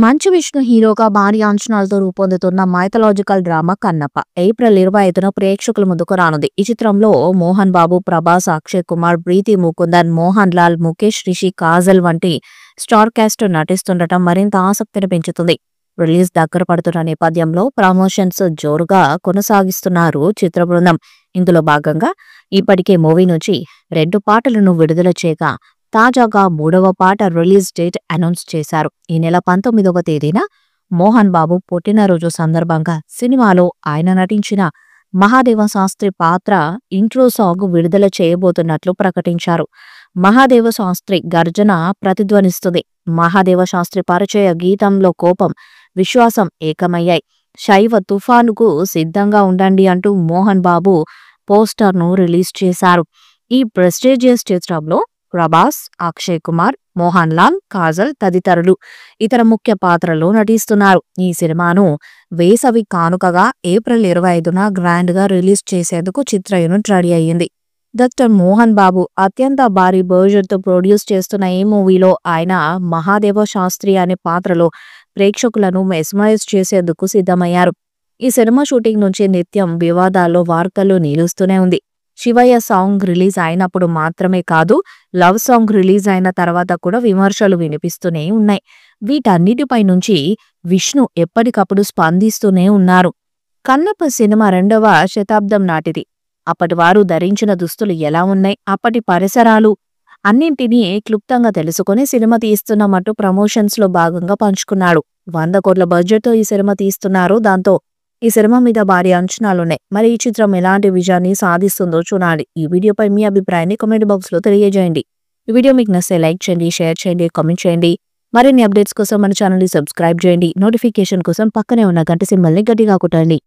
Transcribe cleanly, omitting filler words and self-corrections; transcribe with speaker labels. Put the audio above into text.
Speaker 1: మంచు విష్ణు హీరోగా భారీ అంచనాలతో రూపొందుతున్న మైథలాజికల్ డ్రామా కన్నప్ప ఏప్రిల్ 25న ప్రేక్షకుల ముందుకు రానుంది. ఈ చిత్రంలో మోహన్ బాబు, ప్రభాస్, అక్షయ్ కుమార్, ప్రీతి ముకుందన్, మోహన్ లాల్, ముఖేష్, రిషి, కాజల్ వంటి స్టార్ కాస్ట్ నటిస్తుండటం మరింత ఆసక్తిని పెంచుతుంది. రిలీజ్ దగ్గర పడుతున్న నేపథ్యంలో ప్రమోషన్స్ జోరుగా కొనసాగిస్తున్నారు చిత్ర బృందం. ఇందులో భాగంగా ఇప్పటికే మూవీ నుంచి 2 పాటలను విడుదల చేయగా తాజాగా 3వ పాట రిలీజ్ డేట్ అనౌన్స్ చేశారు. ఈ నెల 19వ తేదీన మోహన్ బాబు పుట్టినరోజు సందర్భంగా సినిమాలో ఆయన నటించిన మహాదేవ శాస్త్రి పాత్ర ఇంట్రో సాంగ్ విడుదల చేయబోతున్నట్లు ప్రకటించారు. మహాదేవ శాస్త్రి గర్జన ప్రతిధ్వనిస్తుంది. మహాదేవ శాస్త్రి పరిచయ గీతంలో కోపం, విశ్వాసం ఏకమయ్యాయి. శైవ తుఫానుకు సిద్ధంగా ఉండండి అంటూ మోహన్ బాబు పోస్టర్ను రిలీజ్ చేశారు. ఈ ప్రెస్టీజియస్ చిత్రంలో ప్రభాస్, అక్షయ్ కుమార్, మోహన్ లాల్, కాజల్ తదితరులు ఇతర ముఖ్య పాత్రల్లో నటిస్తున్నారు. ఈ సినిమాను వేసవి కానుకగా ఏప్రిల్ 25న గ్రాండ్ గా రిలీజ్ చేసేందుకు చిత్ర యూనిట్ రెడీ అయ్యింది. డాక్టర్ మోహన్ బాబు అత్యంత భారీ బడ్జెట్ తో ప్రొడ్యూస్ చేస్తున్న ఈ మూవీలో ఆయన మహాదేవ శాస్త్రి అనే పాత్రలో ప్రేక్షకులను మెస్మరైజ్ చేసేందుకు సిద్ధమయ్యారు. ఈ సినిమా షూటింగ్ నుంచి నిత్యం వివాదాల్లో వార్తల్లో నిలుస్తూనే ఉంది. శివయ్య సాంగ్ రిలీజ్ అయినప్పుడు మాత్రమే కాదు, లవ్ సాంగ్ రిలీజ్ అయిన తర్వాత కూడా విమర్శలు వినిపిస్తూనే ఉన్నాయి. వీటన్నిటిపై నుంచి విష్ణు ఎప్పటికప్పుడు స్పందిస్తూనే ఉన్నారు. కన్నప్ప సినిమా 2వ శతాబ్దం నాటిది. అప్పటి వారు ధరించిన దుస్తులు ఎలా ఉన్నాయి, అప్పటి పరిసరాలు అన్నింటినీ క్లుప్తంగా తెలుసుకుని సినిమా తీస్తున్నామంటూ ప్రమోషన్స్ లో భాగంగా పంచుకున్నాడు. 100 కోట్ల బడ్జెట్తో ఈ సినిమా తీస్తున్నారు. దాంతో ఈ సినిమా మీద భారీ అంచనాలున్నాయి. మరి ఈ చిత్రం ఎలాంటి విజయాన్ని సాధిస్తుందో చూడాలి. ఈ వీడియోపై మీ అభిప్రాయాన్ని కామెంట్ బాక్స్ లో తెలియజేయండి. ఈ వీడియో మీకు నచ్చితే లైక్ చేయండి, షేర్ చేయండి, కామెంట్ చేయండి. మరిన్ని అప్డేట్స్ కోసం మన ఛానల్ ని సబ్స్క్రైబ్ చేయండి. నోటిఫికేషన్ కోసం పక్కనే ఉన్న గంట సింబల్ ని గట్టిగా కొట్టండి.